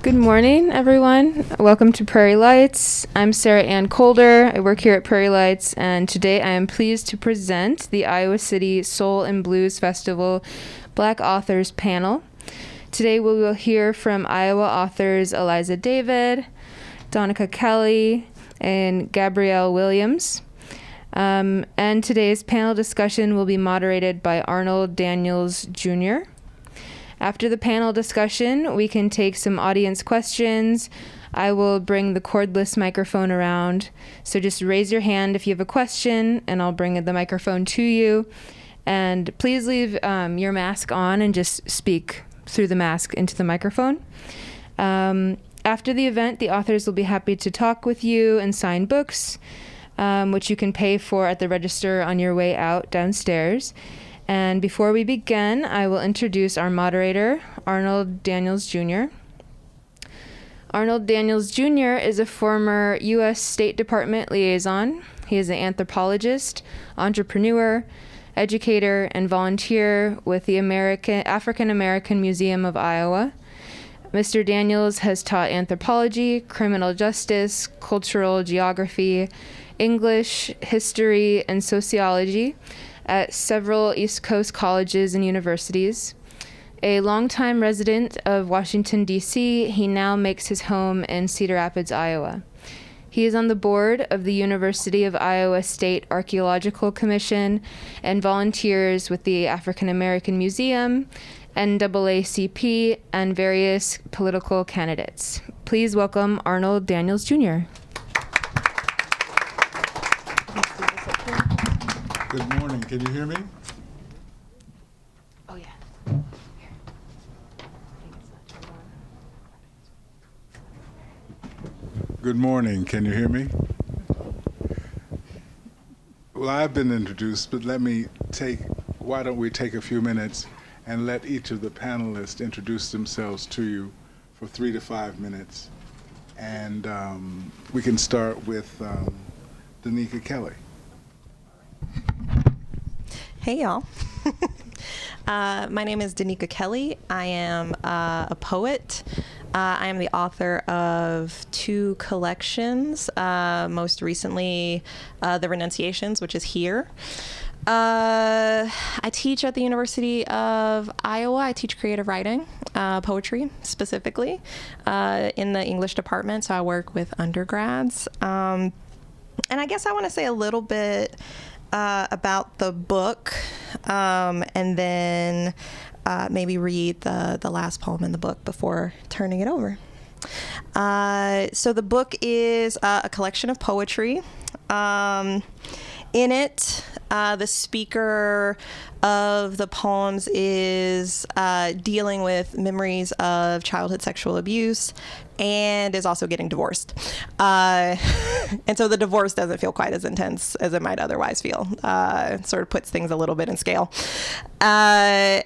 Good morning, everyone. Welcome to Prairie Lights. I'm Sarah Ann Colder. I work here at Prairie Lights, and today I am pleased to present the Iowa City Soul and Blues Festival Black Authors Panel. Today we will hear from Iowa authors Eliza David, Donica Kelly, and Gabrielle Williams. And today's panel discussion will be moderated by Arnold Daniels Jr. After the panel discussion, we can take some audience questions. I will bring the cordless microphone around. So just raise your hand if you have a question, and I'll bring the microphone to you. And please leave your mask on and just speak through the mask into the microphone. After the event, the authors will be happy to talk with you and sign books, which you can pay for at the register on your way out downstairs. And before we begin, I will introduce our moderator, Arnold Daniels Jr. Arnold Daniels Jr. is a former U.S. State Department liaison. He is an anthropologist, entrepreneur, educator, and volunteer with the African American Museum of Iowa. Mr. Daniels has taught anthropology, criminal justice, cultural geography, English, history, and sociology at several East Coast colleges and universities. A longtime resident of Washington, D.C., he now makes his home in Cedar Rapids, Iowa. He is on the board of the University of Iowa State Archaeological Commission and volunteers with the African American Museum, NAACP, and various political candidates. Please welcome Arnold Daniels Jr. Good morning. Can you hear me? Oh, yeah. Good morning. Can you hear me? Well, I've been introduced, but why don't we take a few minutes and let each of the panelists introduce themselves to you for 3 to 5 minutes. And we can start with Donica Kelly. Hey, y'all. My name is Donica Kelly. I am a poet. I am the author of 2 collections, most recently The Renunciations, which is here. I teach at the University of Iowa. I teach creative writing, poetry specifically, in the English department, so I work with undergrads. And I guess I want to say a little bit about the book, and then maybe read the last poem in the book before turning it over. So the book is a collection of poetry. In it, the speaker of the poems is dealing with memories of childhood sexual abuse and is also getting divorced. And so the divorce doesn't feel quite as intense as it might otherwise feel. It sort of puts things a little bit in scale. And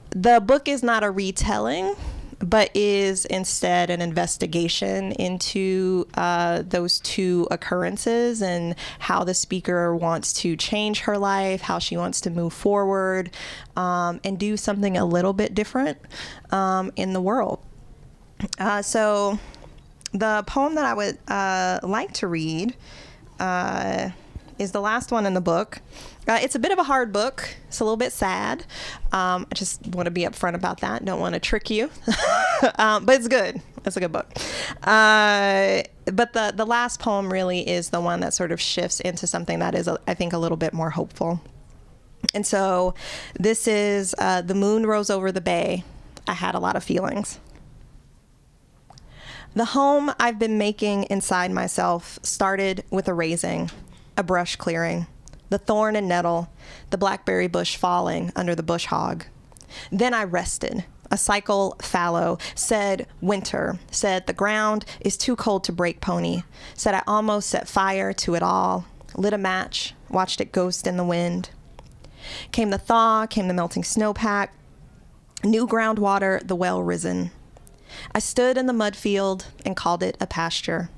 the book is not a retelling, but is instead an investigation into those 2 occurrences and how the speaker wants to change her life, how she wants to move forward, and do something a little bit different in the world. So the poem that I would like to read is the last one in the book. It's a bit of a hard book. It's a little bit sad. I just want to be upfront about that. Don't want to trick you. But it's good. It's a good book. But the last poem really is the one that sort of shifts into something that is, I think, a little bit more hopeful. And so this is The Moon Rose Over the Bay. I had a lot of feelings. The home I've been making inside myself started with a raising, a brush clearing, the thorn and nettle, the blackberry bush falling under the bush hog. Then I rested, a cycle fallow, said winter, said the ground is too cold to break pony, said I almost set fire to it all, lit a match, watched it ghost in the wind. Came the thaw, came the melting snowpack, new groundwater, the well risen. I stood in the mud field and called it a pasture,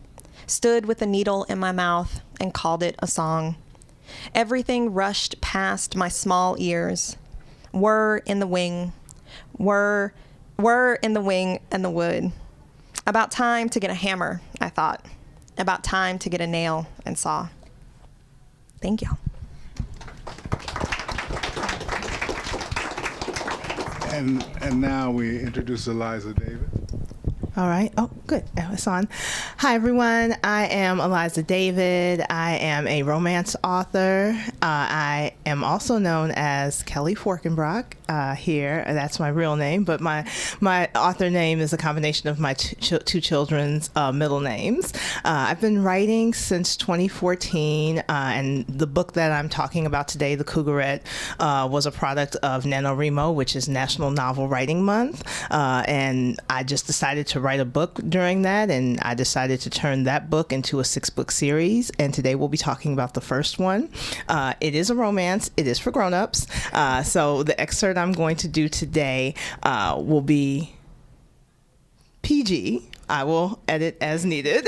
stood with a needle in my mouth and called it a song. Everything rushed past my small ears, whir in the wing, whir Were in the wing and the wood. About time to get a hammer, I thought. About time to get a nail and saw. Thank you. And now we introduce Eliza David. All right. Oh, good. It's on. Hi, everyone. I am Eliza David. I am a romance author. I am also known as Kelly Forkenbrock here. That's my real name, but my author name is a combination of my two children's middle names. I've been writing since 2014, and the book that I'm talking about today, The Cougarette, was a product of NaNoWriMo, which is National Novel Writing Month, and I just decided to write a book during that, and I decided to turn that book into a 6-book series, and today we'll be talking about the first one. It is a romance. It is for grown-ups. So the excerpt I'm going to do today will be PG. I will edit as needed.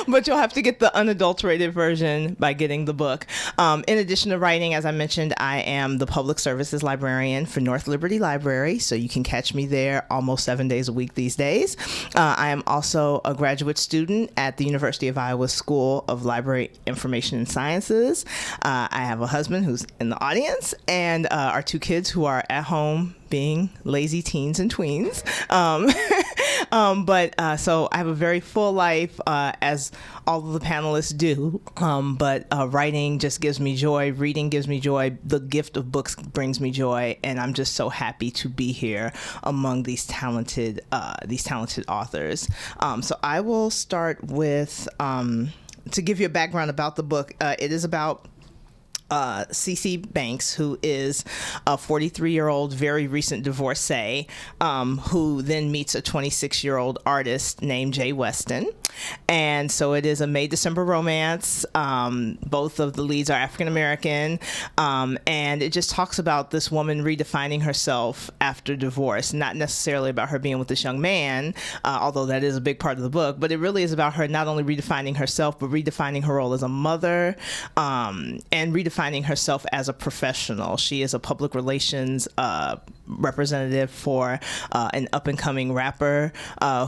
But you'll have to get the unadulterated version by getting the book. In addition to writing, as I mentioned, I am the public services librarian for North Liberty Library, so you can catch me there almost 7 days a week these days. I am also a graduate student at the University of Iowa School of Library Information and Sciences. I have a husband who's in the audience, and our 2 kids who are at home being lazy teens and tweens. So I have a very full life, as all of the panelists do. But writing just gives me joy. Reading gives me joy. The gift of books brings me joy. And I'm just so happy to be here among these talented authors. So I will start with, to give you a background about the book, it is about CeCe Banks, who is a 43-year-old, very recent divorcee, who then meets a 26-year-old artist named Jay Weston. And so it is a May-December romance. Both of the leads are African-American. And it just talks about this woman redefining herself after divorce, not necessarily about her being with this young man, although that is a big part of the book, but it really is about her not only redefining herself, but redefining her role as a mother, and redefining herself as a professional. She is a public relations representative for an up-and-coming rapper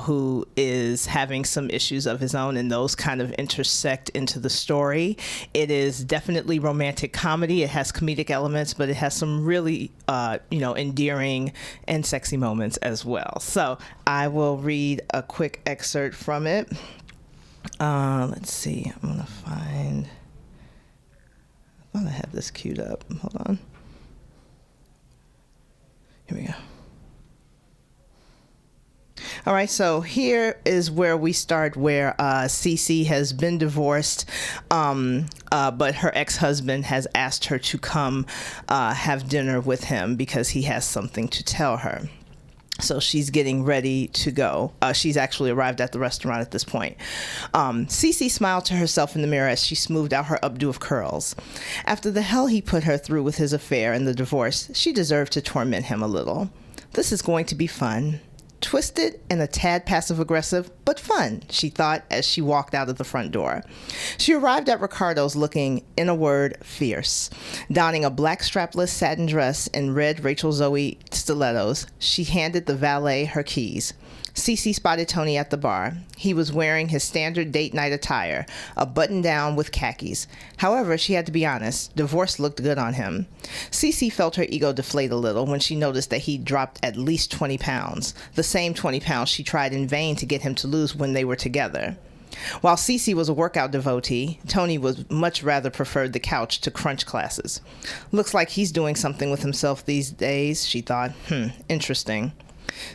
who is having some issues of his own, and those kind of intersect into the story. It is definitely romantic comedy. It has comedic elements, but it has some really endearing and sexy moments as well. So I will read a quick excerpt from it. Let's see. I'm gonna find. I thought I had this queued up. Hold on. Here we go. All right, so here is where we start, where CeCe has been divorced, but her ex-husband has asked her to come have dinner with him because he has something to tell her. So she's getting ready to go. She's actually arrived at the restaurant at this point. CeCe smiled to herself in the mirror as she smoothed out her updo of curls. After the hell he put her through with his affair and the divorce, she deserved to torment him a little. This is going to be fun. Twisted and a tad passive-aggressive, but fun, she thought as she walked out of the front door. She arrived at Ricardo's looking, in a word, fierce. Donning a black strapless satin dress and red Rachel Zoe stilettos, she handed the valet her keys. CeCe spotted Tony at the bar. He was wearing his standard date night attire, a button-down with khakis. However, she had to be honest, divorce looked good on him. CeCe felt her ego deflate a little when she noticed that he'd dropped at least 20 pounds, the same 20 pounds she tried in vain to get him to lose when they were together. While CeCe was a workout devotee, Tony would much rather preferred the couch to crunch classes. Looks like he's doing something with himself these days, she thought. Interesting.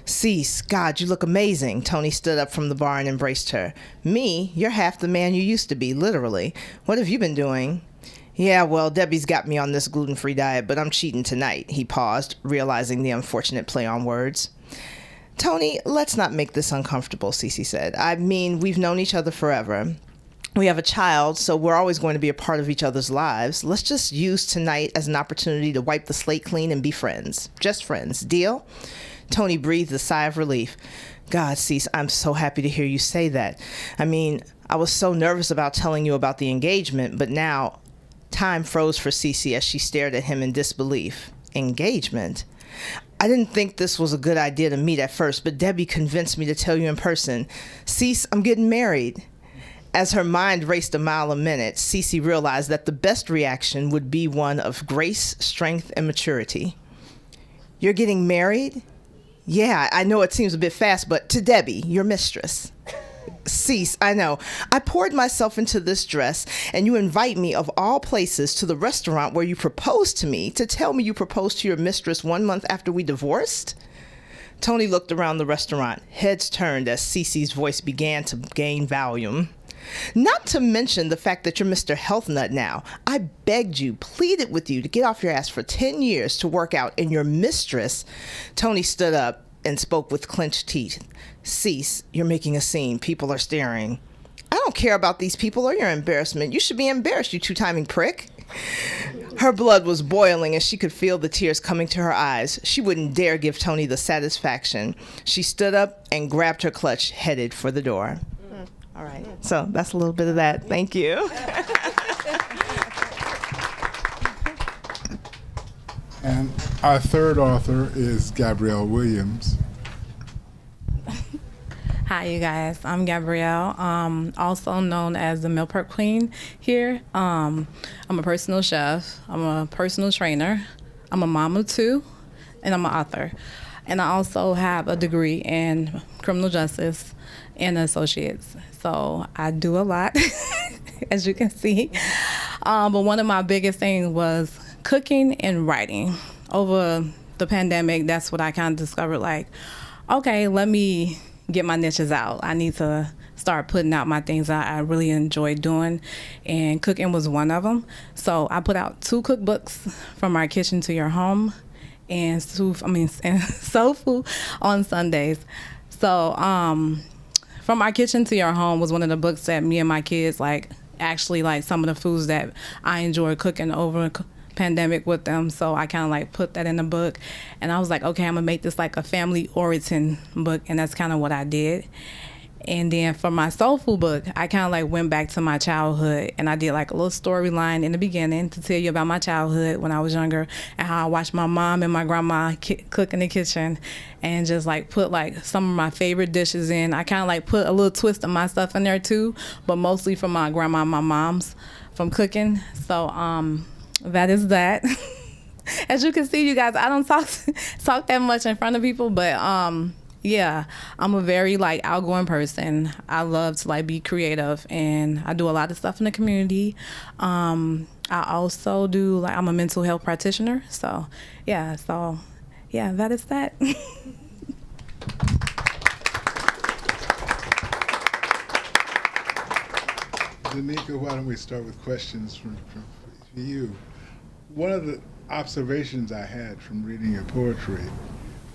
Cease, God, you look amazing. Tony stood up from the bar and embraced her. Me? You're half the man you used to be, literally. What have you been doing? Yeah, well, Debbie's got me on this gluten-free diet, but I'm cheating tonight. He paused, realizing the unfortunate play on words. Tony, let's not make this uncomfortable, CeCe said. I mean, we've known each other forever. We have a child, so we're always going to be a part of each other's lives. Let's just use tonight as an opportunity to wipe the slate clean and be friends. Just friends. Deal? Tony breathed a sigh of relief. God, Cease, I'm so happy to hear you say that. I mean, I was so nervous about telling you about the engagement, but now time froze for CeCe as she stared at him in disbelief. Engagement? I didn't think this was a good idea to meet at first, but Debbie convinced me to tell you in person. Cease, I'm getting married. As her mind raced a mile a minute, Cece realized that the best reaction would be one of grace, strength, and maturity. You're getting married? Yeah, I know it seems a bit fast, but to Debbie, your mistress. Cease, I know. I poured myself into this dress, and you invite me, of all places, to the restaurant where you proposed to me to tell me you proposed to your mistress 1 month after we divorced? Tony looked around the restaurant. Heads turned as Cece's voice began to gain volume. Not to mention the fact that you're Mr. Health Nut now. I begged you, pleaded with you to get off your ass for 10 years to work out, and your mistress... Tony stood up and spoke with clenched teeth. Cease, you're making a scene. People are staring. I don't care about these people or your embarrassment. You should be embarrassed, you two-timing prick. Her blood was boiling and she could feel the tears coming to her eyes. She wouldn't dare give Tony the satisfaction. She stood up and grabbed her clutch, headed for the door. All right, so that's a little bit of that. Thank you. And our third author is Gabrielle Williams. Hi, you guys. I'm Gabrielle, also known as the Meal Prep Queen here. I'm a personal chef. I'm a personal trainer. I'm a mom of two, and I'm an author. And I also have a degree in criminal justice and associates. So I do a lot, as you can see. But one of my biggest things was cooking and writing. Over the pandemic, that's what I kind of discovered, like, okay, let me get my niches out. I need to start putting out my things that I really enjoy doing, and cooking was one of them. So I put out 2 cookbooks, From Our Kitchen to Your Home and Soul Food on Sundays. So From Our Kitchen to Your Home was one of the books that me and my kids actually some of the foods that I enjoy cooking over pandemic with them. So I kind of put that in the book, and I was like, okay, I'm gonna make this like a family origin book, and that's kind of what I did. And then for my soul food book, I kind of went back to my childhood, and I did a little storyline in the beginning to tell you about my childhood when I was younger and how I watched my mom and my grandma cook in the kitchen, and just put some of my favorite dishes in. I kind of put a little twist of my stuff in there too, but mostly from my grandma and my mom's from cooking. So that is that. As you can see, you guys, I don't talk that much in front of people, but yeah, I'm a very outgoing person. I love to be creative, and I do a lot of stuff in the community. I also do I'm a mental health practitioner. So yeah, that is that. Danica, why don't we start with questions from you? One of the observations I had from reading your poetry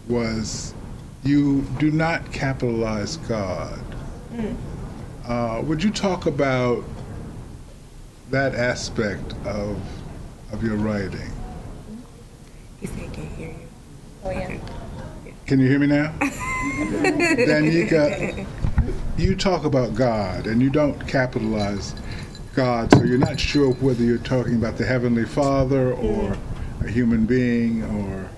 was you do not capitalize God. Would you talk about that aspect of your writing? He said he can't hear you. Oh, yeah. Can you hear me now? Danica, you talk about God and you don't capitalize God, so you're not sure whether you're talking about the Heavenly Father or a human being, or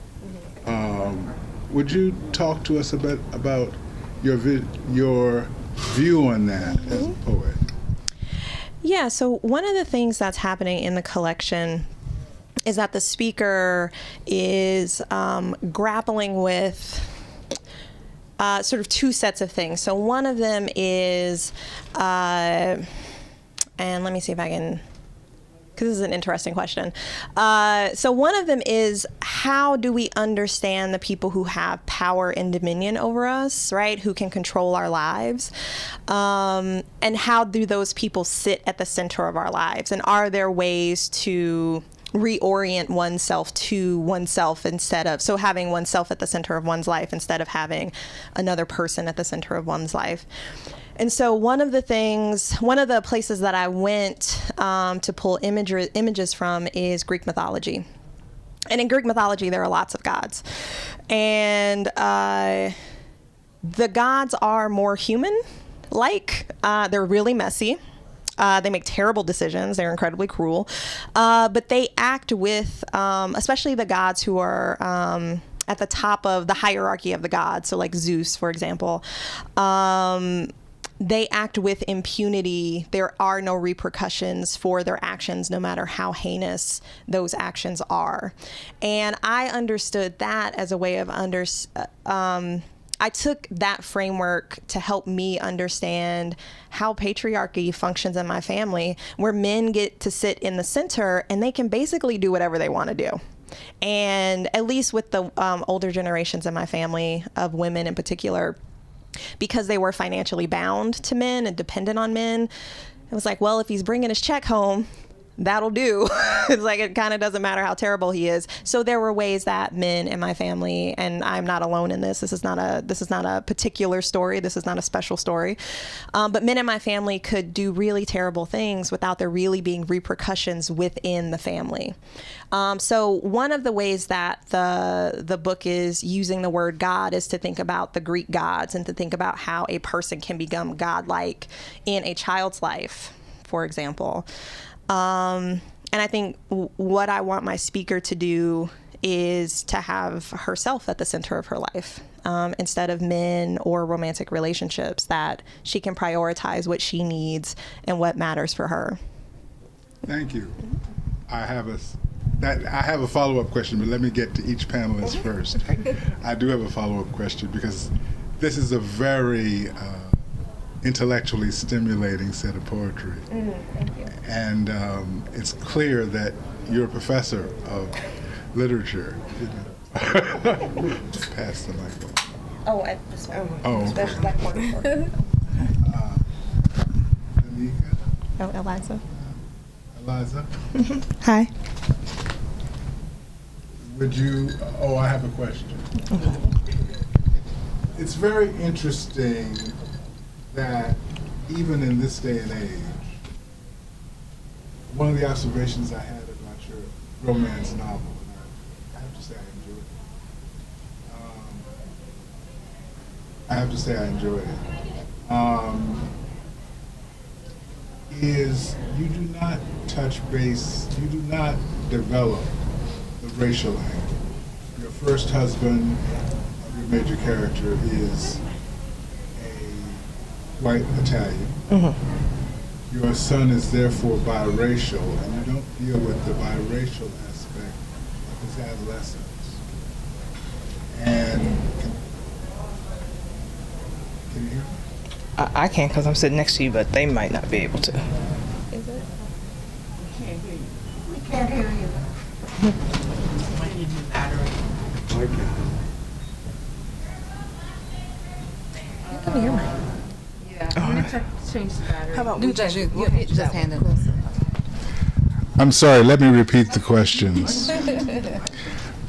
would you talk to us a bit about your view on that as a poet? Yeah, so one of the things that's happening in the collection is that the speaker is grappling with sort of 2 sets of things. So one of them is, and let me see if I can, because this is an interesting question. So one of them is, how do we understand the people who have power and dominion over us, right? Who can control our lives? And how do those people sit at the center of our lives? And are there ways to reorient oneself to oneself so having oneself at the center of one's life instead of having another person at the center of one's life? And so one of the places that I went to pull images from is Greek mythology. And in Greek mythology, there are lots of gods. And the gods are more human-like. They're really messy. They make terrible decisions. They're incredibly cruel. But they act with, especially the gods who are at the top of the hierarchy of the gods. So like Zeus, for example, they act with impunity. There are no repercussions for their actions, no matter how heinous those actions are. And I understood that as a way of I took that framework to help me understand how patriarchy functions in my family, where men get to sit in the center and they can basically do whatever they want to do. And at least with the older generations in my family, of women in particular, because they were financially bound to men and dependent on men, it was like, well, if he's bringing his check home, that'll do. It's like, it kind of doesn't matter how terrible he is. So there were ways that men in my family, and I'm not alone in this. This is not a particular story. This is not a special story. But men in my family could do really terrible things without there really being repercussions within the family. So one of the ways that the book is using the word God is to think about the Greek gods and to think about how a person can become godlike in a child's life, for example. And I think what I want my speaker to do is to have herself at the center of her life, instead of men or romantic relationships, that she can prioritize what she needs and what matters for her. Thank you. I have a follow-up question, but let me get to each panelist first. I do have a follow-up question because this is a very intellectually stimulating set of poetry. Thank you. And it's clear that you're a professor of literature. Pass the microphone. Oh, at this one. Oh, okay. Special black corner. Anika, Oh, Eliza. Eliza, Hi. would you, I have a question. It's very interesting that even in this day and age, one of the observations I had about your romance novel, and I have to say I enjoyed it, is you do not touch base, you do not develop the racial angle. Your first husband, your major character, is white Italian. Mm-hmm. Your son is therefore biracial, and you don't deal with the biracial aspect of his adolescence. And can you hear me? I can because I'm sitting next to you, but they might not be able to. Is it? We can't hear you. Can you hear me? Yeah, I'm gonna change the battery. How about Do that. Just hand it. I'm sorry, let me repeat the questions.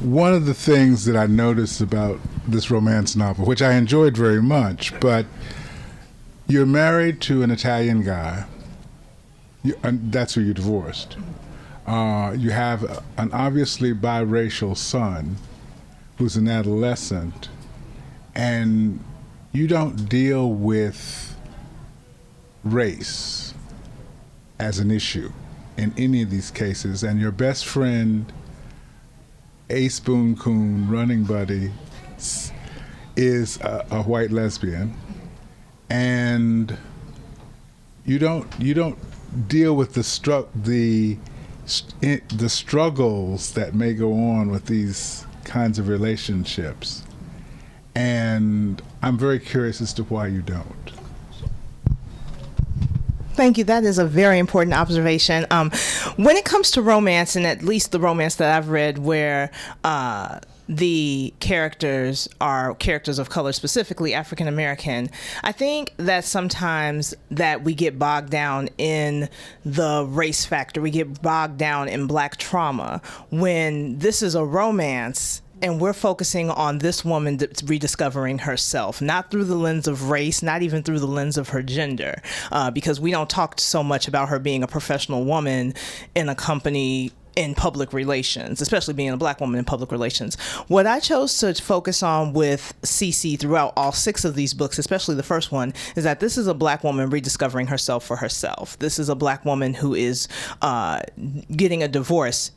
One of the things that I noticed about this romance novel, which I enjoyed very much, but you're married to an Italian guy, and that's who you divorced. You have an obviously biracial son who's an adolescent, and you don't deal with race as an issue in any of these cases, and your best friend, Ace Boone Coon, running buddy, is a white lesbian, and you don't deal with the struggles that may go on with these kinds of relationships, and I'm very curious as to why you don't. Thank you. That is a very important observation. When it comes to romance, and at least the romance that I've read where the characters are characters of color, specifically African American, I think that sometimes that we get bogged down in the race factor. We get bogged down in Black trauma when this is a romance and we're focusing on this woman that's rediscovering herself, not through the lens of race, not even through the lens of her gender, because we don't talk so much about her being a professional woman in a company in public relations, especially being a Black woman in public relations. What I chose to focus on with CC throughout all 6 of these books, especially the first one, is that this is a Black woman rediscovering herself for herself. This is a Black woman who is getting a divorce.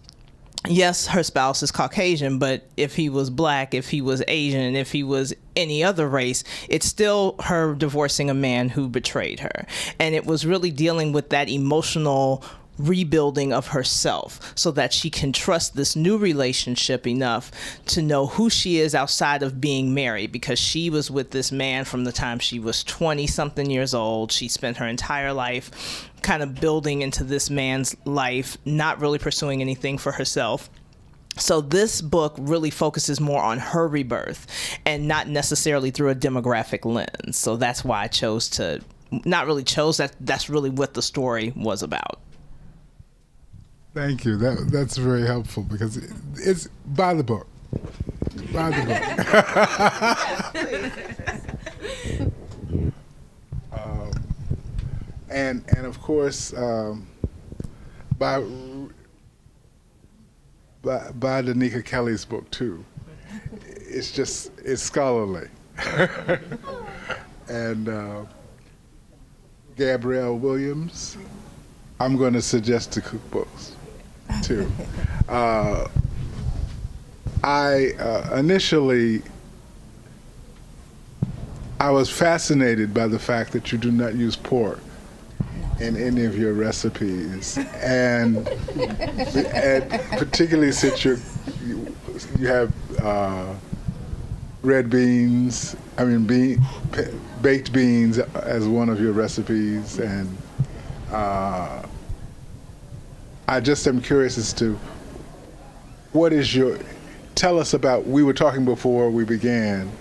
yes, her spouse is Caucasian, but if he was black, if he was Asian, if he was any other race, it's still her divorcing a man who betrayed her. And it was really dealing with that emotional rebuilding of herself so that she can trust this new relationship enough to know who she is outside of being married, because she was with this man from the time she was 20 something years old. She spent her entire life kind of building into this man's life, not really pursuing anything for herself. So this book really focuses more on her rebirth and not necessarily through a demographic lens. So that's why I chose to, not really chose, that's really what the story was about. Thank you. That's very helpful because it's buy the book. Buy the book. And of course, buy Danica Kelly's book too. It's scholarly. And Gabrielle Williams, I'm going to suggest the cookbooks too. Initially, I was fascinated by the fact that you do not use pork in any of your recipes, and particularly since you have red beans, baked beans as one of your recipes, and I just am curious as to tell us about, we were talking before we began,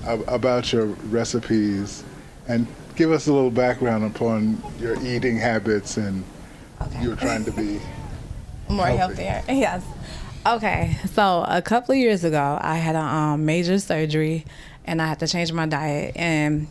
about your recipes, and give us a little background upon your eating habits and you're trying to be more healthier. Yes. Okay, so a couple of years ago, I had a major surgery, and I had to change my diet, and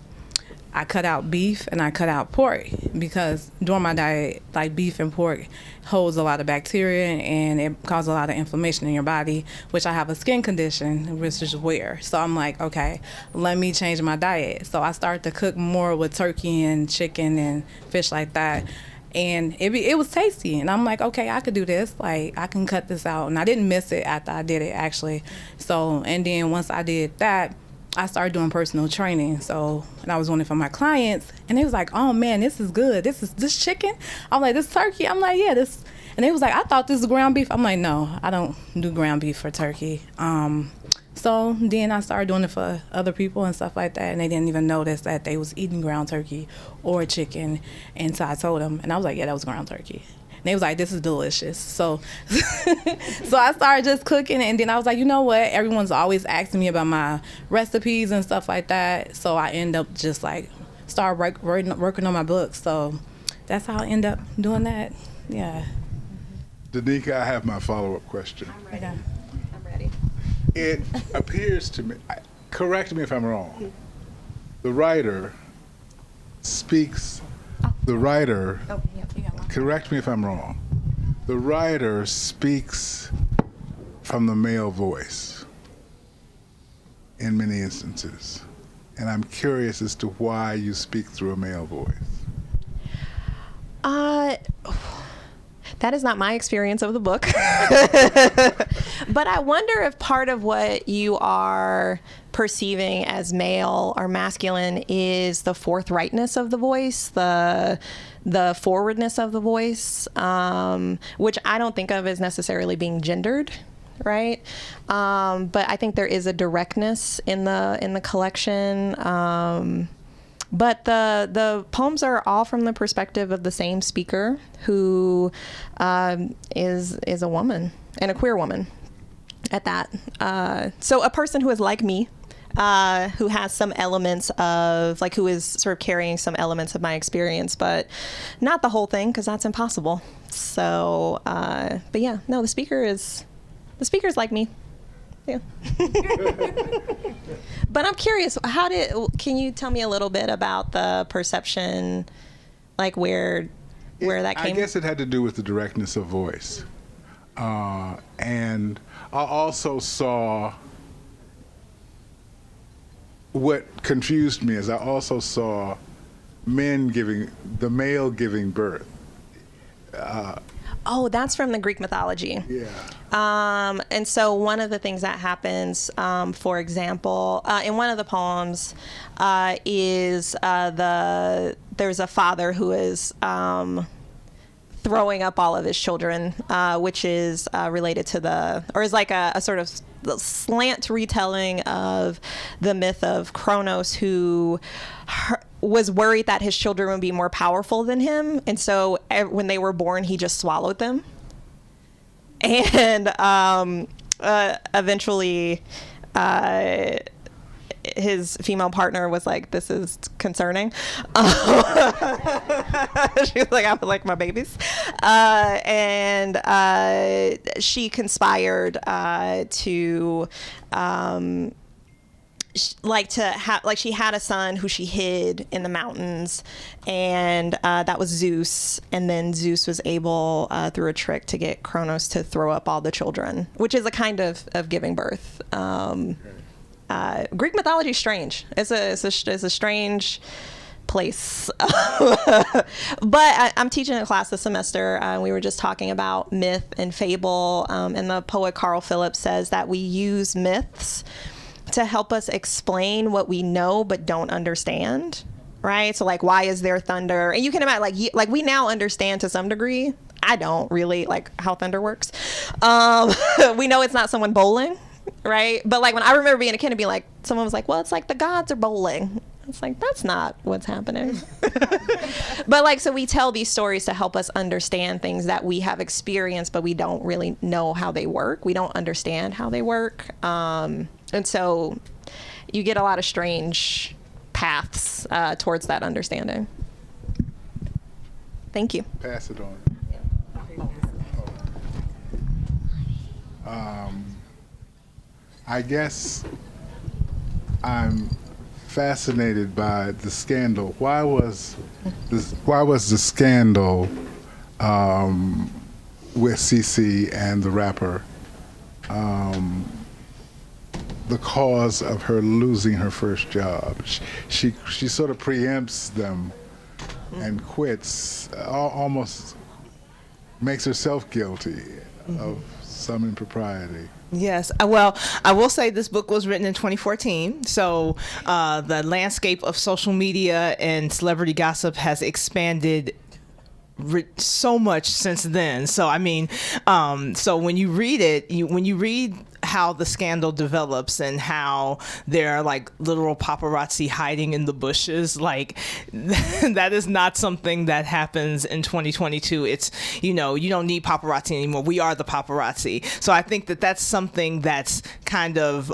I cut out beef and I cut out pork because during my diet, like beef and pork holds a lot of bacteria and it causes a lot of inflammation in your body, which I have a skin condition, which is wear. So I'm like, okay, let me change my diet. So I started to cook more with turkey and chicken and fish like that. And it was tasty. And I'm like, okay, I could do this. Like, I can cut this out. And I didn't miss it after I did it, actually. So, and then once I did that, I started doing personal training. So, and I was doing it for my clients, and they was like, "Oh man, this is good. This chicken." I'm like, "This turkey." I'm like, "Yeah, this." And they was like, "I thought this was ground beef." I'm like, "No, I don't do ground beef for turkey." So then I started doing it for other people and stuff like that, and they didn't even notice that they was eating ground turkey or chicken. And so I told them, and I was like, "Yeah, that was ground turkey." And they was like, "This is delicious." So so I started just cooking, and then I was like, you know what? Everyone's always asking me about my recipes and stuff like that. So I end up just like start working on my book. So that's how I end up doing that. Yeah. Danica, I have my follow-up question. I'm ready. It appears to me, correct me if I'm wrong, the writer speaks, correct me if I'm wrong, the writer speaks from the male voice in many instances. And I'm curious as to why you speak through a male voice. That is not my experience of the book. But I wonder if part of what you are perceiving as male or masculine is the forthrightness of the voice, the forwardness of the voice, which I don't think of as necessarily being gendered, right? But I think there is a directness in the collection. But the poems are all from the perspective of the same speaker, who is a woman, and a queer woman at that. So a person who is like me, who has some elements of, like, who is sort of carrying some elements of my experience, but not the whole thing, because that's impossible. So, but yeah, no, the speaker's like me. Yeah. But I'm curious, can you tell me a little bit about the perception, like where that came? I guess it had to do with the directness of voice. And I also saw, what confused me is I also saw the male giving birth. Oh, that's from the Greek mythology. Yeah. And so one of the things that happens, for example, in one of the poems, is there's a father who is throwing up all of his children, which is related to is like a sort of slant retelling of the myth of Kronos, who was worried that his children would be more powerful than him, and so when they were born, he just swallowed them. And eventually, his female partner was like, "This is concerning." She was like, "I would like my babies," and she conspired to. She had a son who she hid in the mountains, and that was Zeus. And then Zeus was able, through a trick, to get Kronos to throw up all the children, which is a kind of giving birth. Greek mythology is strange. It's a strange place. But I'm teaching a class this semester. We were just talking about myth and fable, and the poet Carl Phillips says that we use myths to help us explain what we know but don't understand, right? So like, why is there thunder? And you can imagine, like we now understand to some degree. I don't really like how thunder works. We know it's not someone bowling, right? But like when I remember being a kid and being like, someone was like, well, it's like the gods are bowling. It's like, that's not what's happening. But like, so we tell these stories to help us understand things that we have experienced, but we don't really know how they work. We don't understand how they work. And so you get a lot of strange paths towards that understanding. Thank you. Pass it on. I guess I'm fascinated by the scandal. Why was the scandal with CeCe and the rapper the cause of her losing her first job? She sort of preempts them and quits, almost makes herself guilty of some impropriety. Yes. Well, I will say this book was written in 2014. So the landscape of social media and celebrity gossip has expanded so much since then. So, I mean, so when you read it, when you read how the scandal develops and how there are like literal paparazzi hiding in the bushes, like that is not something that happens in 2022. It's, you don't need paparazzi anymore. We are the paparazzi. So I think that that's something that's kind of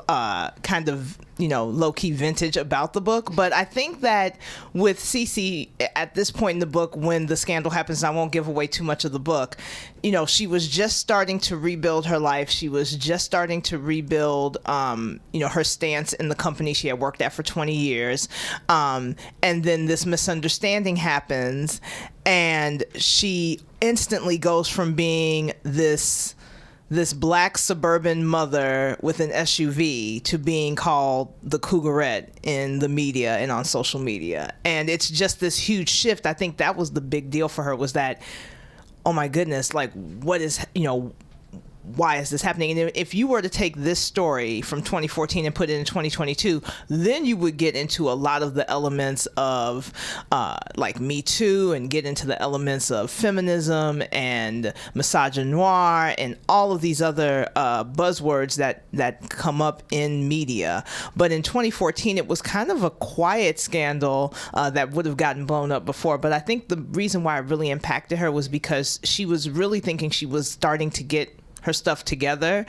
low-key vintage about the book. But I think that with CeCe at this point in the book, when the scandal happens, I won't give away too much of the book, she was just starting to rebuild her life. She was just starting to rebuild, her stance in the company she had worked at for 20 years. And then this misunderstanding happens, and she instantly goes from being this black suburban mother with an SUV to being called the Cougarette in the media and on social media. And it's just this huge shift. I think that was the big deal for her, was that, oh my goodness, like, what is, why is this happening? And if you were to take this story from 2014 and put it in 2022, then you would get into a lot of the elements of like Me Too, and get into the elements of feminism and misogynoir and all of these other buzzwords that come up in media. But in 2014, it was kind of a quiet scandal that would have gotten blown up before. But I think the reason why it really impacted her was because she was really thinking she was starting to get her stuff together,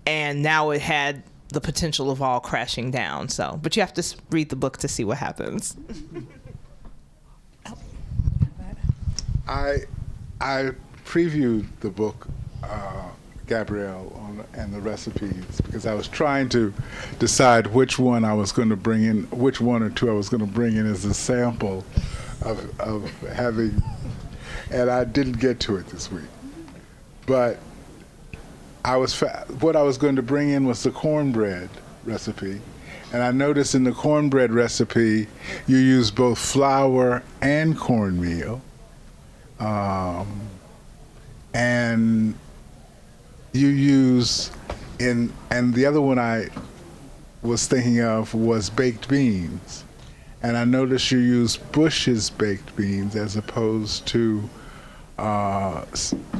and now it had the potential of all crashing down. So, but you have to read the book to see what happens. I previewed the book, Gabrielle, and the recipes, because I was trying to decide which one I was going to bring in, which one or two I was going to bring in as a sample of having, and I didn't get to it this week. But what I was going to bring in was the cornbread recipe. And I noticed in the cornbread recipe, you use both flour and cornmeal. And you use and the other one I was thinking of was baked beans. And I noticed you use Bush's baked beans as opposed to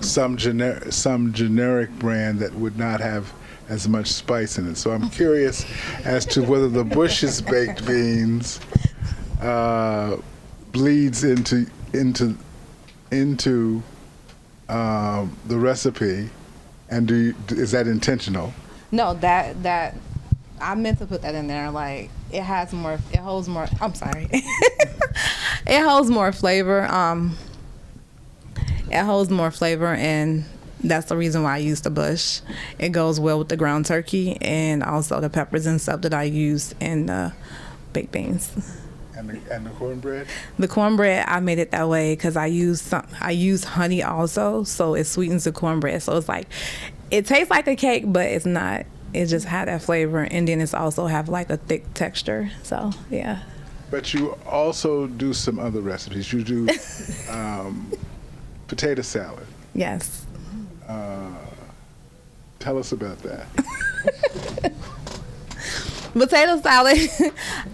some generic brand that would not have as much spice in it. So I'm curious as to whether the Bush's baked beans bleeds into the recipe, and is that intentional? No, that I meant to put that in there. Like it holds more. I'm sorry. It holds more flavor. It holds more flavor, and that's the reason why I use the Bush. It goes well with the ground turkey and also the peppers and stuff that I use in the baked beans. And the cornbread? The cornbread, I made it that way because I use honey also, so it sweetens the cornbread. So it's like, it tastes like a cake, but it's not. It just had that flavor, and then it's also have like a thick texture. So yeah. But you also do some other recipes. You do potato salad. Yes. Tell us about that. Potato salad,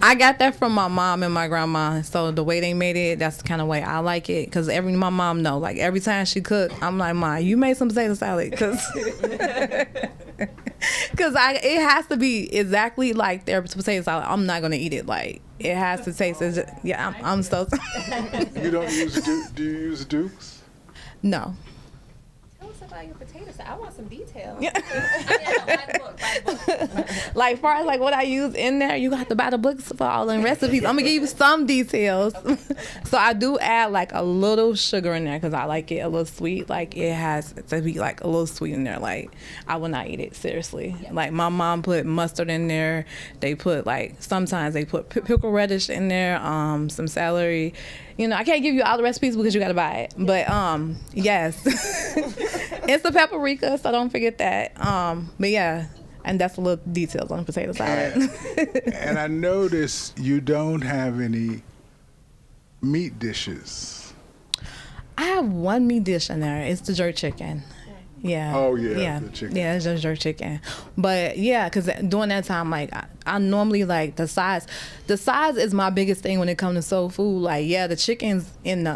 I got that from my mom and my grandma. So the way they made it, that's the kind of way I like it. Because my mom know, like every time she cook, I'm like, Ma, you made some potato salad. Because it has to be exactly like their potato salad. I'm not going to eat it like, it has to taste, I'm so You don't use, do you use Dukes? No. Tell us about your potato salad. I want some details. Yeah. Buy the book. Like far as like what I use in there, you have to buy the books for all the recipes. I'm gonna give you some details. Okay. So I do add like a little sugar in there because I like it a little sweet. Like it has to be like a little sweet in there. Like I will not eat it seriously. Yeah. Like my mom put mustard in there. They put sometimes they put pickle radish in there. Some celery. You know, I can't give you all the recipes because you gotta buy it. But yes, it's the paprika, so don't forget that. But yeah, and that's a little details on the potato salad. And I noticed you don't have any meat dishes. I have one meat dish in there. It's the jerk chicken. Yeah. Oh yeah. The chicken. Yeah, it's just jerk chicken. But yeah, because during that time, like I normally like the size. The size is my biggest thing when it comes to soul food. Like yeah, the chicken's in the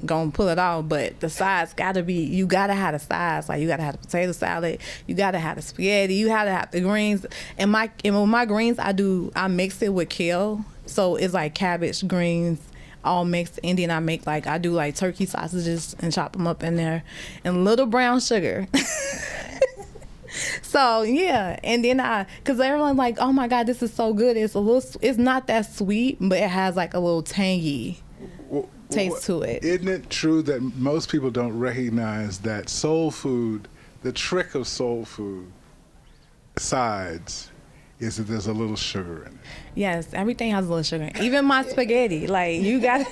gonna pull it off, but the size gotta be. You gotta have the size. Like you gotta have the potato salad. You gotta have the spaghetti. You gotta have the greens. And with my greens, I mix it with kale, so it's like cabbage, greens, all mixed, and then I do like turkey sausages and chop them up in there, and little brown sugar. So yeah, and then cause everyone's like, oh my God, this is so good. It's not that sweet, but it has like a little tangy taste to it. Isn't it true that most people don't recognize that soul food, the trick of soul food, sides, is that there's a little sugar in it? Yes, everything has a little sugar. Even my spaghetti, like you got.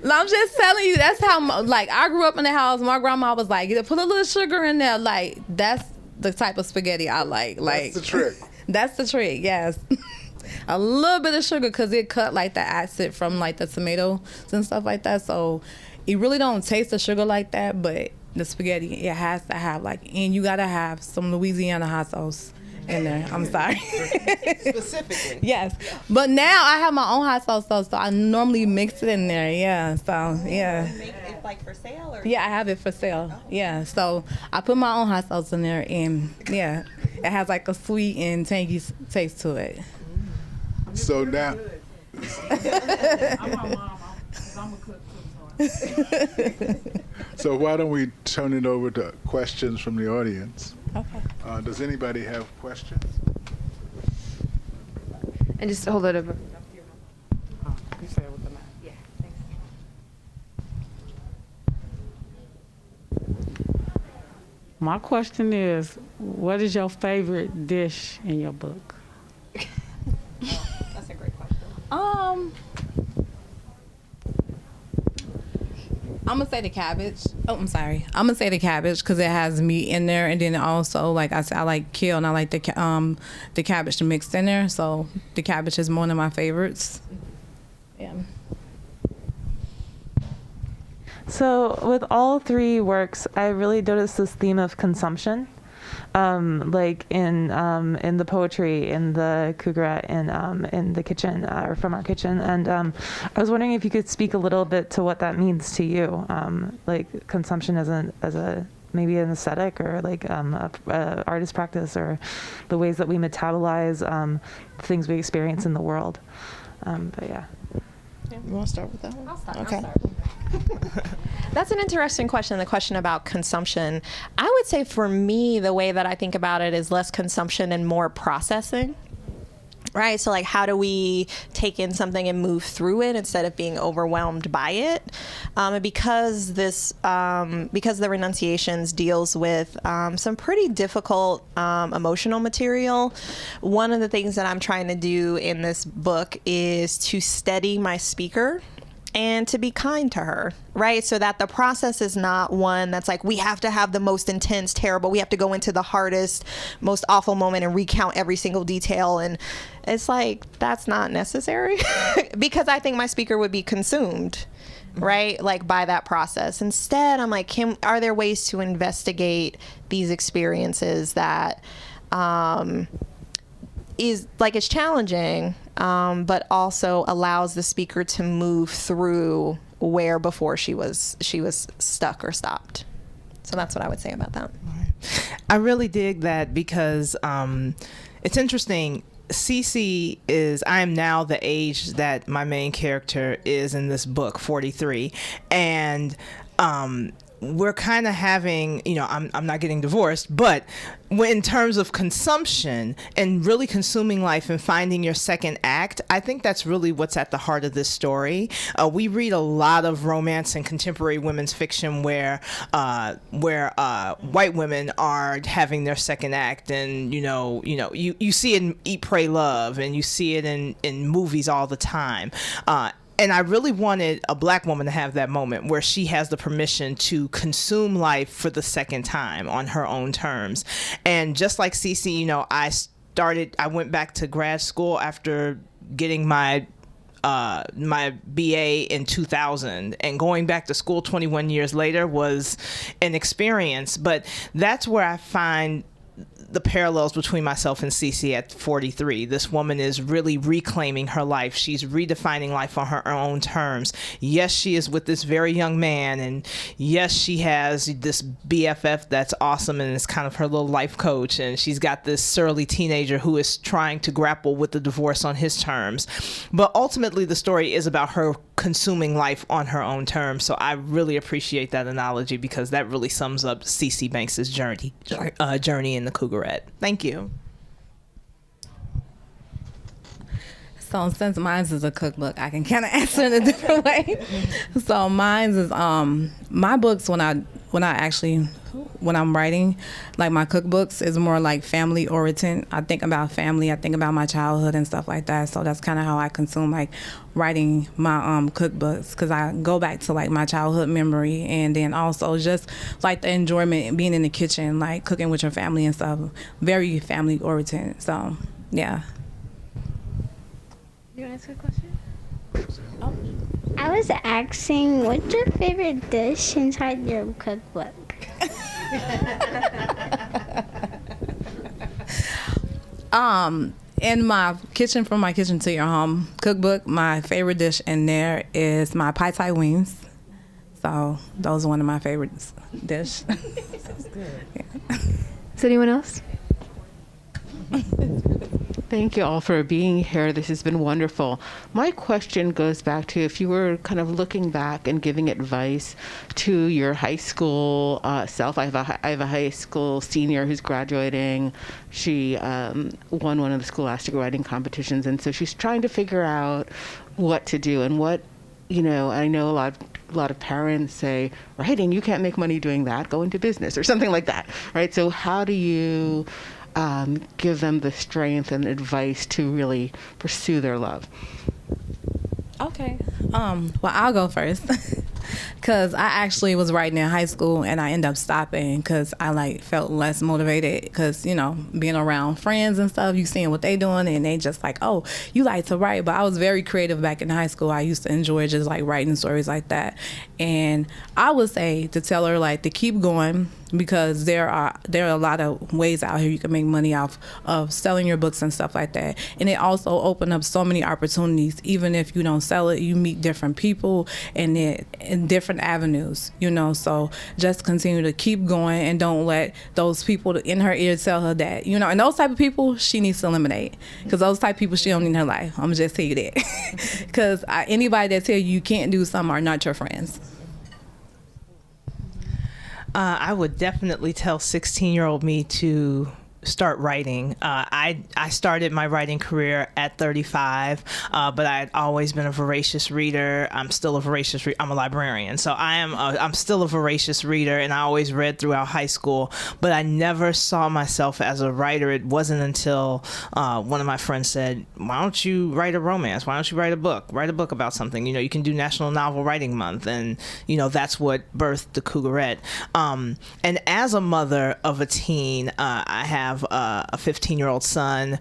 I'm just telling you, that's how. Like I grew up in the house. My grandma was like, put a little sugar in there. Like that's the type of spaghetti I like. Like that's the trick. That's the trick. Yes. A little bit of sugar because it cut like the acid from like the tomatoes and stuff like that. So it really don't taste the sugar like that, but the spaghetti, it has to have and you gotta have some Louisiana hot sauce in there. I'm sorry. Specifically. Yes, but now I have my own hot sauce, so I normally mix it in there. Yeah, so yeah. You make it like for sale, or? Yeah, I have it for sale. Yeah, so I put my own hot sauce in there, and yeah, it has like a sweet and tangy taste to it. So now. I'm my mom. I'm a cook too. So why don't we turn it over to questions from the audience? Okay. Does anybody have questions? And just hold it up. You said with the mouth. Yeah, thanks. My question is, what is your favorite dish in your book? That's a great question. I'm gonna say the cabbage. Oh, I'm sorry. I'm gonna say the cabbage because it has meat in there, and then also, like I said, I like kale and I like the cabbage mixed in there. So the cabbage is one of my favorites. Yeah. So with all three works, I really noticed this theme of consumption, like in the poetry, in the Cougarette, and in the kitchen, or From Our Kitchen. And I was wondering if you could speak a little bit to what that means to you, like consumption as a maybe an aesthetic, or like a artist practice, or the ways that we metabolize things we experience in the world. But yeah. You want to start with that one? I'll start. Okay. That's an interesting question, the question about consumption. I would say for me, the way that I think about it is less consumption and more processing. Right? So like, how do we take in something and move through it instead of being overwhelmed by it? And because the Renunciations deals with some pretty difficult emotional material, one of the things that I'm trying to do in this book is to steady my speaker and to be kind to her, right? So that the process is not one that's like, we have to have the most intense, terrible, we have to go into the hardest, most awful moment and recount every single detail. And it's like, that's not necessary because I think my speaker would be consumed, right? Like by that process. Instead, I'm like, are there ways to investigate these experiences that is like, it's challenging, but also allows the speaker to move through where before she was stuck or stopped. So that's what I would say about that. I really dig that because it's interesting. Cece I am now the age that my main character is in this book, 43, and we're kind of having, I'm not getting divorced, but in terms of consumption and really consuming life and finding your second act, I think that's really what's at the heart of this story. We read a lot of romance and contemporary women's fiction where white women are having their second act, and you see it in Eat, Pray, Love, and you see it in movies all the time. And I really wanted a Black woman to have that moment where she has the permission to consume life for the second time on her own terms. And just like Cece, I went back to grad school after getting my BA in 2000, and going back to school 21 years later was an experience. But that's where I find the parallels between myself and Cece at 43. This woman is really reclaiming her life. She's redefining life on her own terms. Yes, she is with this very young man, and yes, she has this BFF that's awesome and is kind of her little life coach, and she's got this surly teenager who is trying to grapple with the divorce on his terms. But ultimately, the story is about her consuming life on her own terms. So I really appreciate that analogy, because that really sums up Cece Banks's journey in the Cougarette. Thank you. So since mine is a cookbook, I can kind of answer in a different way. So mine is my books when I'm writing, like my cookbooks, is more like family oriented. I think about family, I think about my childhood and stuff like that. So that's kind of how I consume like writing my cookbooks, because I go back to like my childhood memory, and then also just like the enjoyment being in the kitchen, like cooking with your family and stuff. Very family oriented. So yeah. You want to ask a question? I was asking, what's your favorite dish inside your cookbook? In my kitchen, From My Kitchen to Your Home cookbook, my favorite dish in there is my Pai Tai wings. So those are one of my favorite dish. That's good. Yeah. Is anyone else? Thank you all for being here. This has been wonderful. My question goes back to, if you were kind of looking back and giving advice to your high school self. I have a high school senior who's graduating. She won one of the scholastic writing competitions, and so she's trying to figure out what to do. And what, I know a lot of parents say, writing, you can't make money doing that, go into business or something like that, right? So how do you give them the strength and advice to really pursue their love? Okay. Well, I'll go first. because I actually was writing in high school and I ended up stopping because I like felt less motivated because, you know, being around friends and stuff, you seeing what they doing and they just like, oh, you like to write. But I was very creative back in high school. I used to enjoy just like writing stories like that. And I would say to tell her like to keep going, because there are a lot of ways out here you can make money off of selling your books and stuff like that. And it also opened up so many opportunities. Even if you don't sell it, you meet different people and in different avenues, you know. So just continue to keep going and don't let those people in her ear tell her that, you know. And those type of people she needs to eliminate, because those type of people she don't need in her life. I'm just tell you that, because anybody that tell you can't do something are not your friends. I would definitely tell 16-year-old me to start writing. I started my writing career at 35, but I had always been a voracious reader. I'm still a voracious reader. I'm a librarian, so I'm still a voracious reader, and I always read throughout high school, but I never saw myself as a writer. It wasn't until one of my friends said, why don't you write a romance? Why don't you write a book? Write a book about something. You know, you can do National Novel Writing Month, and, you know, that's what birthed the Cougarette. And as a mother of a teen, I have a 15-year-old son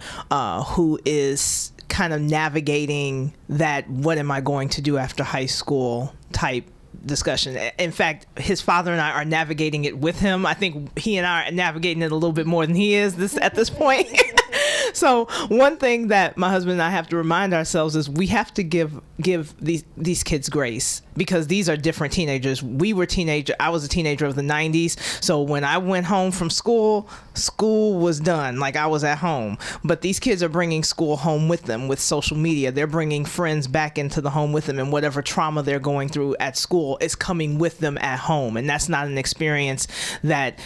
who is kind of navigating that what am I going to do after high school type discussion. In fact, his father and I are navigating it with him. I think he and I are navigating it a little bit more than he is at this point. So one thing that my husband and I have to remind ourselves is we have to give these kids grace, because these are different teenagers. I was a teenager of the 90s. So when I went home from school was done. Like, I was at home. But these kids are bringing school home with them with social media. They're bringing friends back into the home with them, and whatever trauma they're going through at school is coming with them at home. And that's not an experience that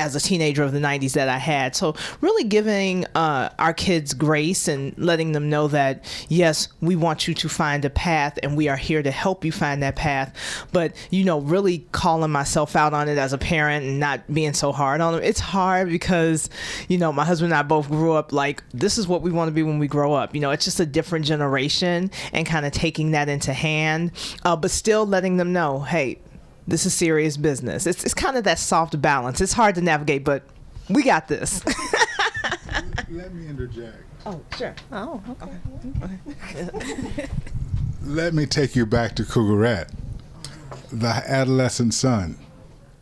as a teenager of the 90s that I had. So really giving our kids grace and letting them know that, yes, we want you to find a path and we are here to help you find that path. But, you know, really calling myself out on it as a parent and not being so hard on them. It's hard because, you know, my husband and I both grew up like, this is what we want to be when we grow up. You know, it's just a different generation, and kind of taking that into hand, but still letting them know, hey, this is serious business. It's kind of that soft balance. It's hard to navigate, but we got this. Let me interject. Oh, sure. Oh, okay. Let me take you back to Cougarette, the adolescent son.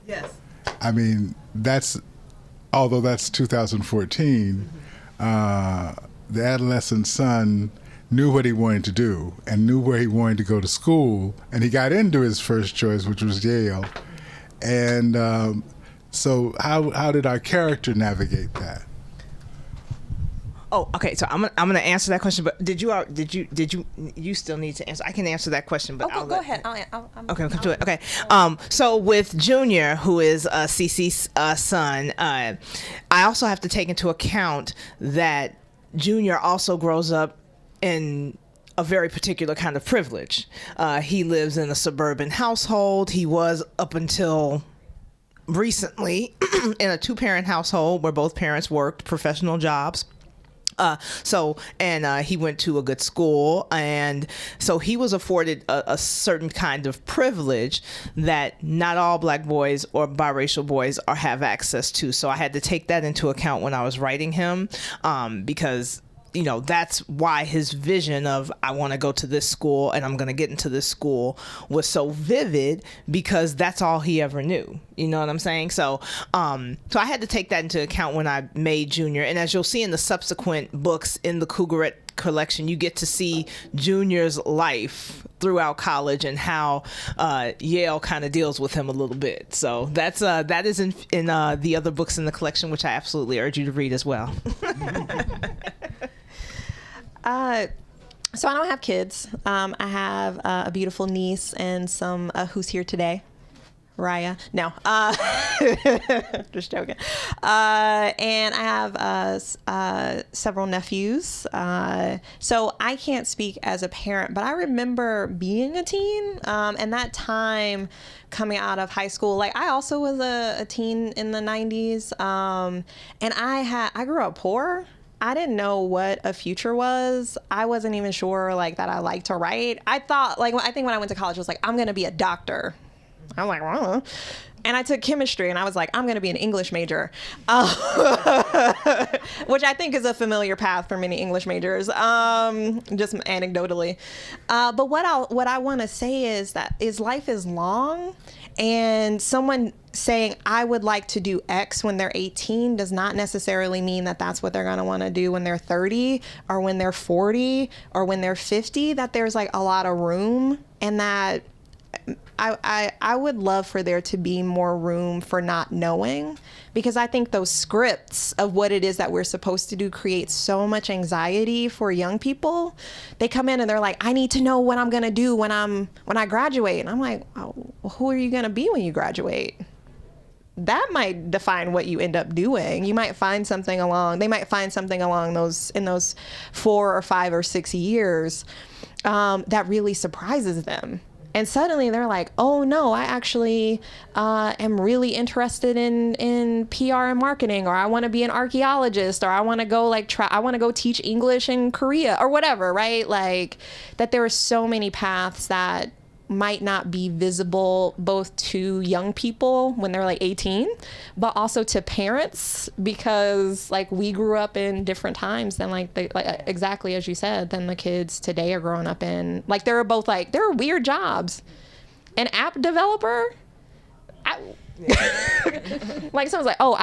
Yes. I mean, although that's 2014, the adolescent son knew what he wanted to do and knew where he wanted to go to school, and he got into his first choice, which was Yale. And so how did our character navigate that? Oh, okay. So I'm gonna answer that question. But did you still need to answer? I can answer that question, but go ahead. Okay, we'll come to it. Okay. So with Junior, who is Cece's son, I also have to take into account that Junior also grows up in a very particular kind of privilege. He lives in a suburban household. He was, up until recently, in a two-parent household where both parents worked professional jobs. He went to a good school, and so he was afforded a certain kind of privilege that not all Black boys or biracial boys have access to. So I had to take that into account when I was writing him, because, you know, that's why his vision of, I want to go to this school and I'm going to get into this school, was so vivid, because that's all he ever knew. You know what I'm saying? So I had to take that into account when I made Junior. And as you'll see in the subsequent books in the Cougarette collection, you get to see Junior's life throughout college and how Yale kind of deals with him a little bit. So that is in the other books in the collection, which I absolutely urge you to read as well. So I don't have kids. I have a beautiful niece and some who's here today, Raya. No, just joking. And I have several nephews. So I can't speak as a parent, but I remember being a teen, and that time coming out of high school. Like, I also was a teen in the 90s, and I grew up poor. I didn't know what a future was. I wasn't even sure like that I liked to write. I thought like, I think when I went to college, I was like, I'm going to be a doctor. I'm like, well, and I took chemistry and I was like, I'm going to be an English major, which I think is a familiar path for many English majors, just anecdotally. But what I want to say is that life is long, and someone saying I would like to do X when they're 18 does not necessarily mean that that's what they're going to want to do when they're 30 or when they're 40 or when they're 50, that there's like a lot of room, and that I would love for there to be more room for not knowing, because I think those scripts of what it is that we're supposed to do create so much anxiety for young people. They come in and they're like, I need to know what I'm going to do when I graduate. And I'm like, oh, well, who are you going to be when you graduate? That might define what you end up doing. You might find something they might find something along in those 4 or 5 or 6 years that really surprises them. And suddenly they're like, oh no, I actually am really interested in PR and marketing, or I want to be an archaeologist, or I want to go I want to go teach English in Korea or whatever, right? Like that there are so many paths that might not be visible both to young people when they're like 18, but also to parents, because like we grew up in different times than like exactly as you said, than the kids today are growing up in. Like there are weird jobs. An app developer, like someone's like, oh,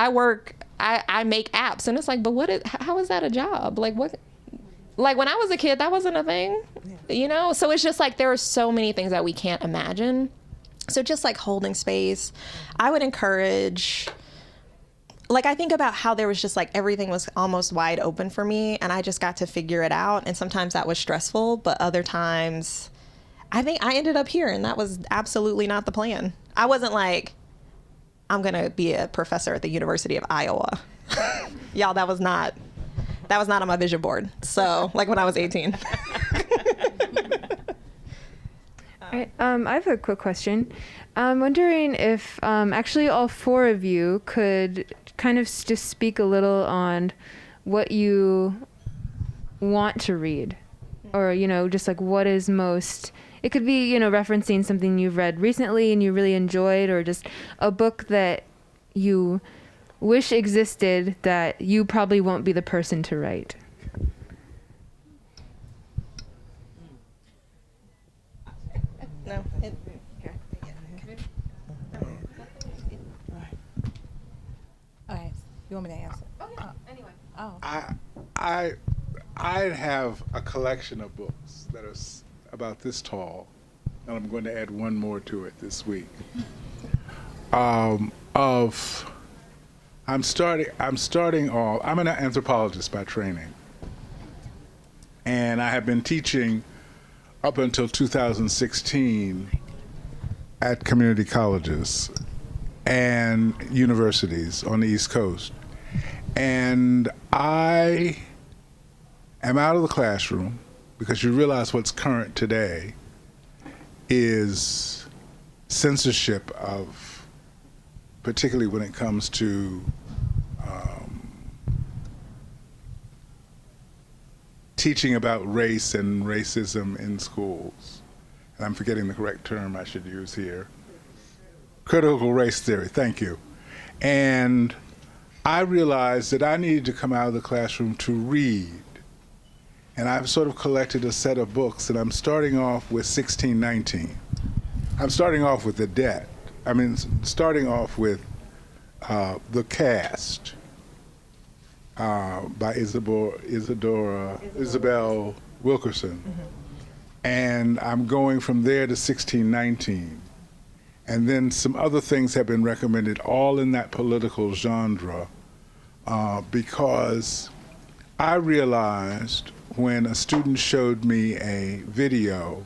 I make apps, and it's like, but how is that a job? Like what? Like when I was a kid, that wasn't a thing, you know? So it's just like there are so many things that we can't imagine. So just like holding space, I would encourage, like I think about how there was just like everything was almost wide open for me and I just got to figure it out. And sometimes that was stressful, but other times I think I ended up here and that was absolutely not the plan. I wasn't like, I'm going to be a professor at the University of Iowa. Y'all, that was not on my vision board. So, like when I was 18. All right, I have a quick question. I'm wondering if actually all 4 of you could kind of just speak a little on what you want to read, or, you know, just like what is most, it could be, you know, referencing something you've read recently and you really enjoyed, or just a book that you wish existed that you probably won't be the person to write. No. Okay. You want me to answer? Oh, yeah. Anyway. Oh. I have a collection of books that are about this tall, and I'm going to add one more to it this week. I'm starting off, I'm an anthropologist by training, and I have been teaching up until 2016 at community colleges and universities on the East Coast. And I am out of the classroom because you realize what's current today is censorship of, particularly when it comes to teaching about race and racism in schools. And I'm forgetting the correct term I should use here. Critical race theory, thank you. And I realized that I needed to come out of the classroom to read. And I've sort of collected a set of books, and I'm starting off with 1619. I'm starting off with The Debt. Starting off with The Cast by Isabel Wilkerson. Mm-hmm. And I'm going from there to 1619. And then some other things have been recommended, all in that political genre, because I realized when a student showed me a video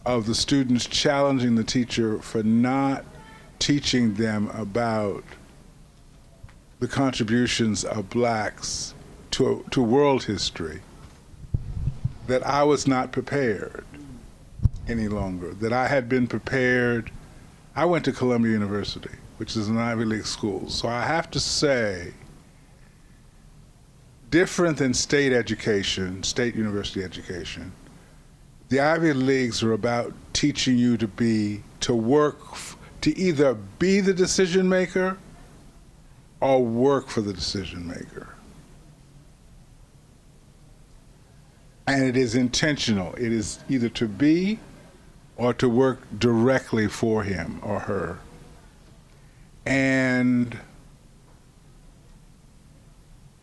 of the students challenging the teacher for not teaching them about the contributions of blacks to world history, that I was not prepared any longer, that I had been prepared. I went to Columbia University, which is an Ivy League school, so I have to say different than state education, state university education. The Ivy Leagues are about teaching you to work, to either be the decision maker or work for the decision maker. And it is intentional. It is either to be or to work directly for him or her. And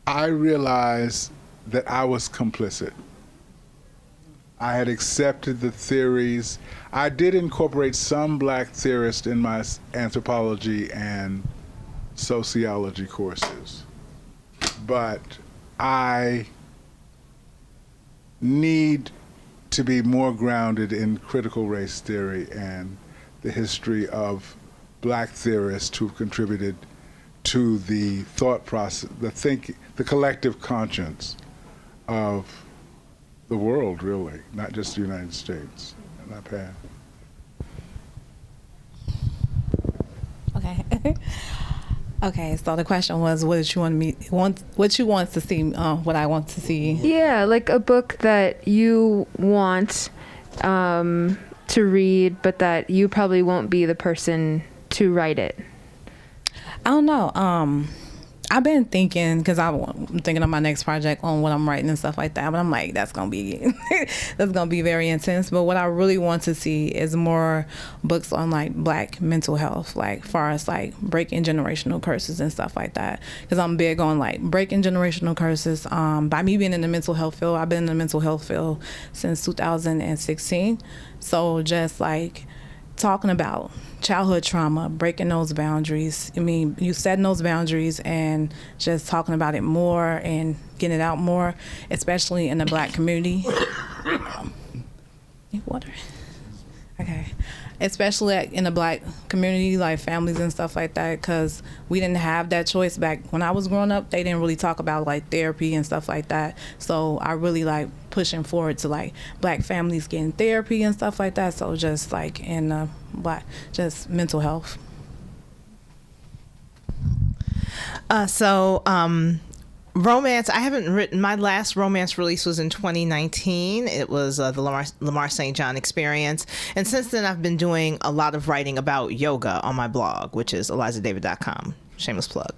I realized that I was complicit. I had accepted the theories. I did incorporate some black theorists in my anthropology and sociology courses, but I need to be more grounded in critical race theory and the history of black theorists who've contributed to the thought process, the collective conscience of the world, really, not just the United States, and our path. Okay. Okay, so the question was, what you want to see, what I want to see. Yeah, like a book that you want to read, but that you probably won't be the person to write it. I don't know. I've been thinking, because I'm thinking of my next project on what I'm writing and stuff like that, but I'm like, that's gonna be very intense. But what I really want to see is more books on like black mental health, like far as like breaking generational curses and stuff like that, because I'm big on like breaking generational curses. By me being in the mental health field, I've been in the mental health field since 2016, so just like talking about childhood trauma, breaking those boundaries. I mean, you setting those boundaries and just talking about it more and getting it out more, especially in the black community. Need water? Okay. Especially in the black community, like families and stuff like that, because we didn't have that choice back when I was growing up. They didn't really talk about like therapy and stuff like that. So I really like pushing forward to like black families getting therapy and stuff like that. So just like in just mental health. Romance, I haven't written, my last romance release was in 2019. It was the Lamar St. John Experience. And since then, I've been doing a lot of writing about yoga on my blog, which is elizadavid.com. Shameless plug.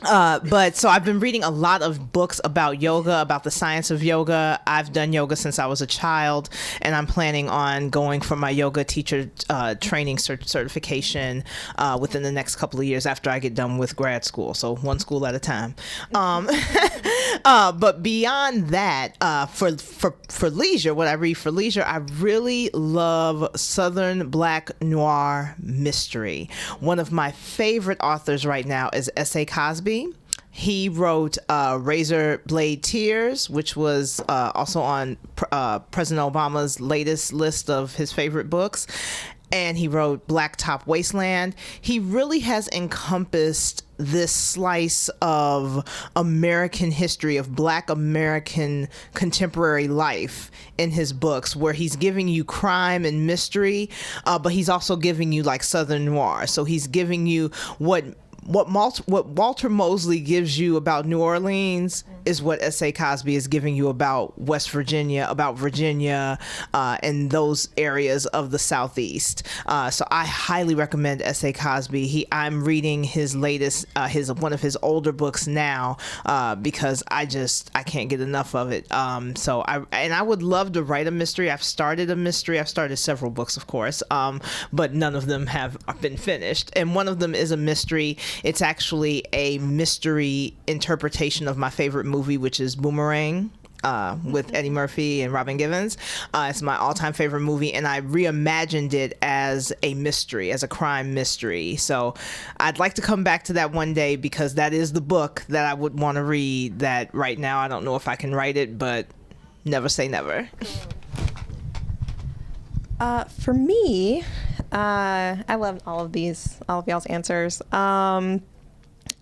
But so I've been reading a lot of books about yoga, about the science of yoga. I've done yoga since I was a child, and I'm planning on going for my yoga teacher training certification within the next couple of years after I get done with grad school. So one school at a time. But beyond that, for leisure, what I read for leisure, I really love Southern Black noir mystery. One of my favorite authors right now is S.A. Cosby. He wrote Razor Blade Tears, which was also on President Obama's latest list of his favorite books. And he wrote Blacktop Wasteland. He really has encompassed this slice of American history, of Black American contemporary life in his books, where he's giving you crime and mystery, but he's also giving you like Southern noir. So he's giving you what Walter Mosley gives you about New Orleans is what S.A. Cosby is giving you about West Virginia, about Virginia, and those areas of the Southeast. So I highly recommend S.A. Cosby. I'm reading his latest, one of his older books now, because I can't get enough of it. So I would love to write a mystery. I've started a mystery. I've started several books, of course, but none of them have been finished. And one of them is a mystery. It's actually a mystery interpretation of my favorite movie, which is Boomerang, with Eddie Murphy and Robin Givens. It's my all-time favorite movie, and I reimagined it as a mystery, as a crime mystery. So I'd like to come back to that one day, because that is the book that I would want to read. That right now I don't know if I can write it, but never say never. For me, I loved all of y'all's answers.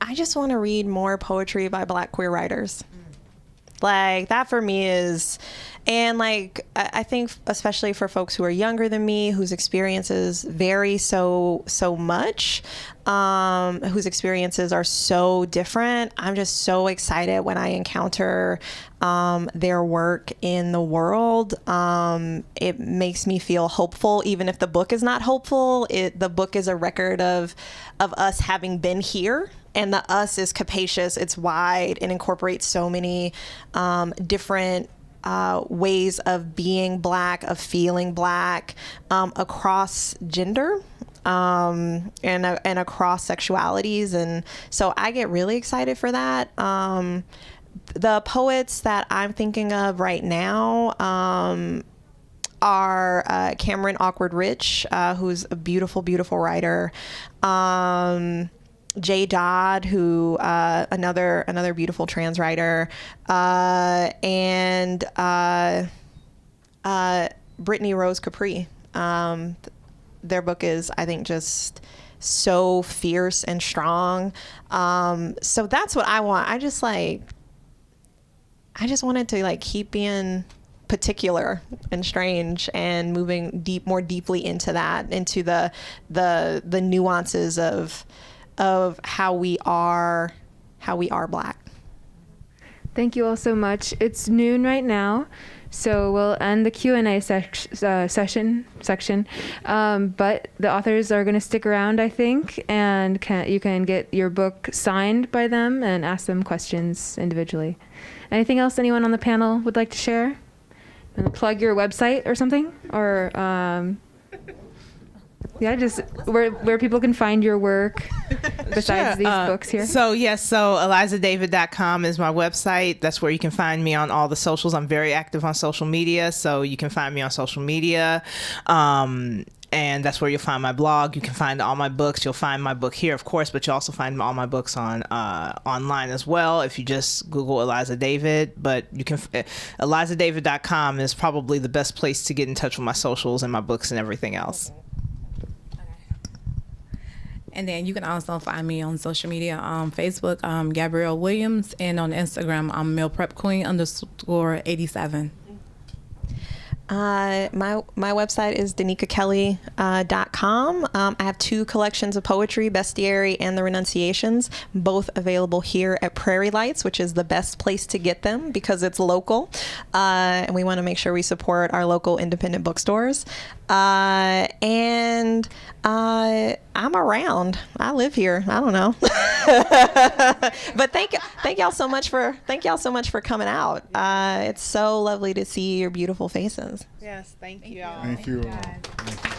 I just want to read more poetry by Black queer writers. Like that for me is, and like I think especially for folks who are younger than me, whose experiences vary so much, whose experiences are so different. I'm just so excited when I encounter their work in the world. It makes me feel hopeful, even if the book is not hopeful. The book is a record of us having been here. And the us is capacious, it's wide, and incorporates so many different ways of being Black, of feeling Black, across gender and across sexualities. And so I get really excited for that. The poets that I'm thinking of right now are Cameron Awkward Rich, who's a beautiful, beautiful writer. Jay Dodd, who another beautiful trans writer, and Brittany Rose Capri. Their book is, I think, just so fierce and strong. So that's what I want. I just wanted to like keep being particular and strange and moving more deeply into that, into the nuances of how we are Black. Thank you all so much. It's noon right now, so we'll end the Q&A section. But the authors are going to stick around, I think, and you can get your book signed by them and ask them questions individually. Anything else anyone on the panel would like to share? And plug your website or something, or just where people can find your work besides these books here. So ElizaDavid.com is my website. That's where you can find me on all the socials. I'm very active on social media, so you can find me on social media. And that's where you'll find my blog. You can find all my books. You'll find my book here, of course, but you'll also find all my books on online as well if you just Google Eliza David. But you can ElizaDavid.com is probably the best place to get in touch with my socials and my books and everything else. And then you can also find me on social media, on Facebook, Gabrielle Williams, and on Instagram, I'm Meal Prep Queen _87. My website is DanikaKelly.com. I have 2 collections of poetry, Bestiary and The Renunciations, both available here at Prairie Lights, which is the best place to get them because it's local. And we want to make sure we support our local independent bookstores. And I'm around. I live here. I don't know. But thank y'all so much for coming out. It's so lovely to see your beautiful faces. Yes, thank you all. Thank you all.